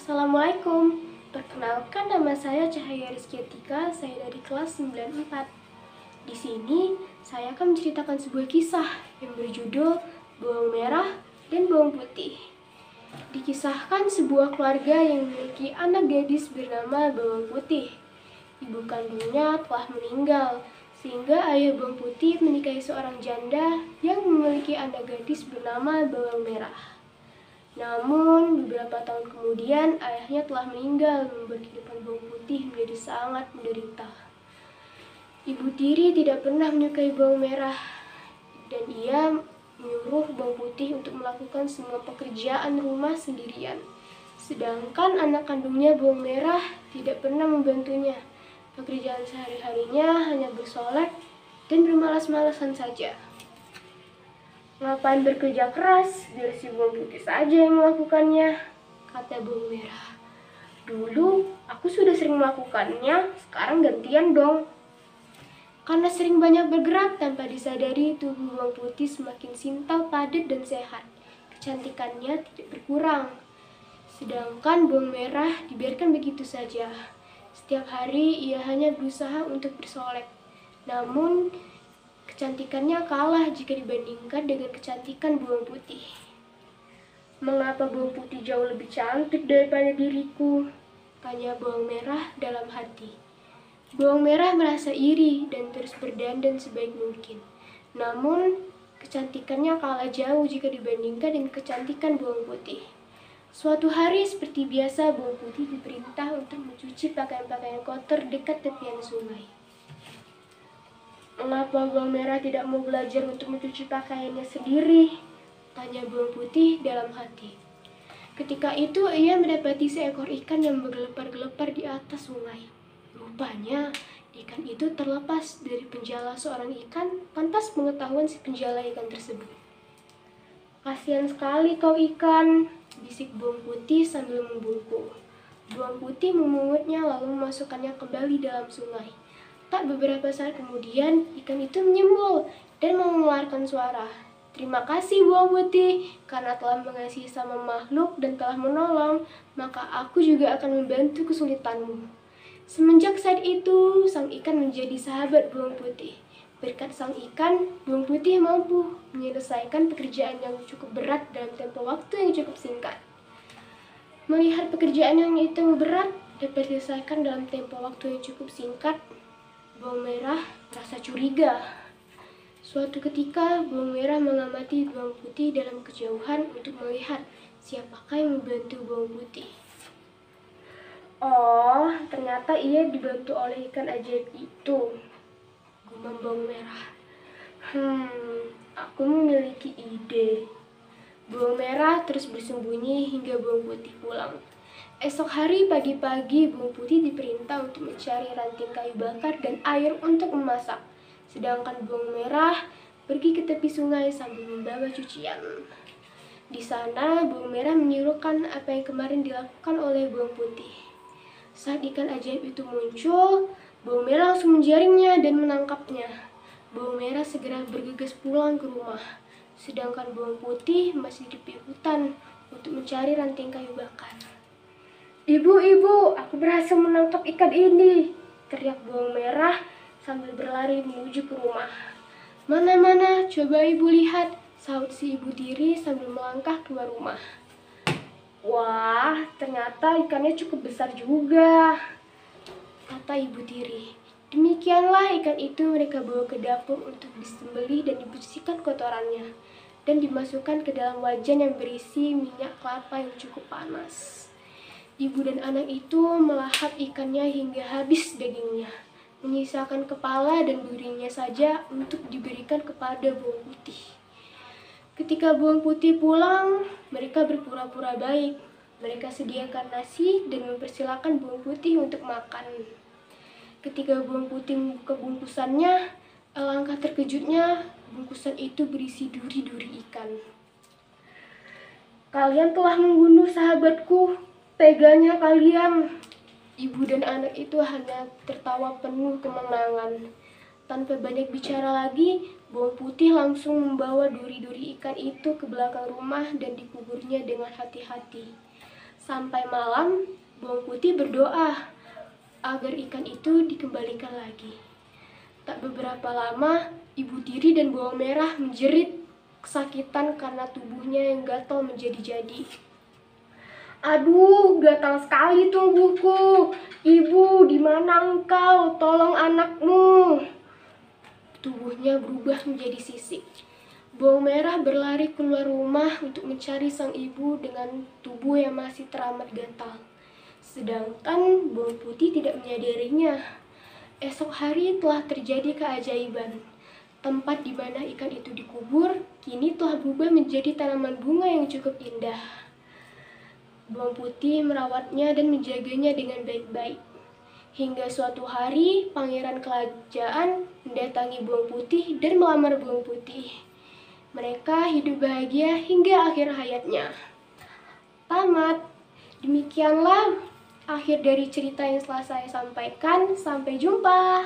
Assalamualaikum. Perkenalkan, nama saya Cahaya Rizkyatika, saya dari kelas 94. Di sini saya akan menceritakan sebuah kisah yang berjudul Bawang Merah dan Bawang Putih. Dikisahkan sebuah keluarga yang memiliki anak gadis bernama Bawang Putih. Ibu kandungnya telah meninggal, sehingga ayah Bawang Putih menikahi seorang janda yang memiliki anak gadis bernama Bawang Merah. Namun, beberapa tahun kemudian ayahnya telah meninggal, membuat kehidupan Bawang Putih menjadi sangat menderita. Ibu tiri tidak pernah menyukai Bawang Merah, dan ia menyuruh Bawang Putih untuk melakukan semua pekerjaan rumah sendirian. Sedangkan anak kandungnya Bawang Merah tidak pernah membantunya. Pekerjaan sehari-harinya hanya bersolek dan bermalas-malasan saja. Ngapain bekerja keras, biar si Bawang Putih saja yang melakukannya, kata Bawang Merah. Dulu aku sudah sering melakukannya, sekarang gantian dong. Karena sering banyak bergerak tanpa disadari, tubuh Bawang Putih semakin simpel, padat, dan sehat. Kecantikannya tidak berkurang. Sedangkan Bawang Merah dibiarkan begitu saja. Setiap hari ia hanya berusaha untuk bersolek. Namun, kecantikannya kalah jika dibandingkan dengan kecantikan Bawang Putih. Mengapa Bawang Putih jauh lebih cantik daripada diriku? Tanya Bawang Merah dalam hati. Bawang Merah merasa iri dan terus berdandan sebaik mungkin. Namun, kecantikannya kalah jauh jika dibandingkan dengan kecantikan Bawang Putih. Suatu hari seperti biasa, Bawang Putih diperintah untuk mencuci pakaian-pakaian kotor dekat tepian sungai. Mengapa Bawang Merah tidak mau belajar untuk mencuci pakaiannya sendiri? Tanya Bawang Putih dalam hati. Ketika itu ia mendapati seekor ikan yang bergelepar-gelepar di atas sungai. Rupanya ikan itu terlepas dari penjala seorang ikan tanpa pengetahuan si penjala ikan tersebut. Kasihan sekali kau ikan, bisik Bawang Putih sambil membungkuk. Bawang Putih memungutnya lalu memasukkannya kembali dalam sungai. Tak beberapa saat kemudian, ikan itu menyembul dan mengeluarkan suara. Terima kasih Bawang Putih, karena telah mengasihi sama makhluk dan telah menolong, maka aku juga akan membantu kesulitanmu. Semenjak saat itu, sang ikan menjadi sahabat Bawang Putih. Berkat sang ikan, Bawang Putih mampu menyelesaikan pekerjaan yang cukup berat dalam tempo waktu yang cukup singkat. Melihat pekerjaan yang itu berat dapat diselesaikan dalam tempo waktu yang cukup singkat, Bawang Merah merasa curiga. Suatu ketika, Bawang Merah mengamati Bawang Putih dalam kejauhan untuk melihat siapakah yang membantu Bawang Putih. Oh, ternyata ia dibantu oleh ikan ajaib itu, gumam Bawang Merah. Aku memiliki ide. Bawang Merah terus bersembunyi hingga Bawang Putih pulang. Esok hari pagi-pagi, Bawang Putih diperintah untuk mencari ranting kayu bakar dan air untuk memasak. Sedangkan Bawang Merah pergi ke tepi sungai sambil membawa cucian. Di sana, Bawang Merah menirukan apa yang kemarin dilakukan oleh Bawang Putih. Saat ikan ajaib itu muncul, Bawang Merah langsung menjaringnya dan menangkapnya. Bawang Merah segera bergegas pulang ke rumah. Sedangkan Bawang Putih masih di tepi hutan untuk mencari ranting kayu bakar. Ibu, aku berhasil menangkap ikan ini, teriak Bawang Merah sambil berlari menuju ke rumah. Mana, coba ibu lihat, sahut si ibu tiri sambil melangkah keluar rumah. Wah, ternyata ikannya cukup besar juga, kata ibu tiri. Demikianlah ikan itu mereka bawa ke dapur untuk disembelih dan dibersihkan kotorannya, dan dimasukkan ke dalam wajan yang berisi minyak kelapa yang cukup panas. Ibu dan anak itu melahap ikannya hingga habis dagingnya, menyisakan kepala dan durinya saja untuk diberikan kepada Bawang Putih. Ketika Bawang Putih pulang, mereka berpura-pura baik. Mereka sediakan nasi dan mempersilahkan Bawang Putih untuk makan. Ketika Bawang Putih membuka bungkusannya, alangkah terkejutnya bungkusan itu berisi duri-duri ikan. Kalian telah membunuh sahabatku, teganya kalian. Ibu dan anak itu hanya tertawa penuh kemenangan. Tanpa banyak bicara lagi, Bawang Putih langsung membawa duri-duri ikan itu ke belakang rumah dan dikuburnya dengan hati-hati. Sampai malam, bawang putih berdoa agar ikan itu dikembalikan lagi. Tak beberapa lama, ibu tiri dan bawang merah menjerit kesakitan karena tubuhnya yang gatal menjadi-jadi. Aduh, gatal sekali tubuhku. Ibu, di mana engkau? Tolong anakmu. Tubuhnya berubah menjadi sisik. Bawang merah berlari keluar rumah untuk mencari sang ibu dengan tubuh yang masih teramat gatal. Sedangkan bawang putih tidak menyadarinya. Esok hari telah terjadi keajaiban. Tempat di mana ikan itu dikubur, kini telah berubah menjadi tanaman bunga yang cukup indah. Bawang putih merawatnya dan menjaganya dengan baik-baik. Hingga suatu hari, pangeran kerajaan mendatangi bawang putih dan melamar bawang putih. Mereka hidup bahagia hingga akhir hayatnya. Tamat. Demikianlah akhir dari cerita yang telah saya sampaikan. Sampai jumpa.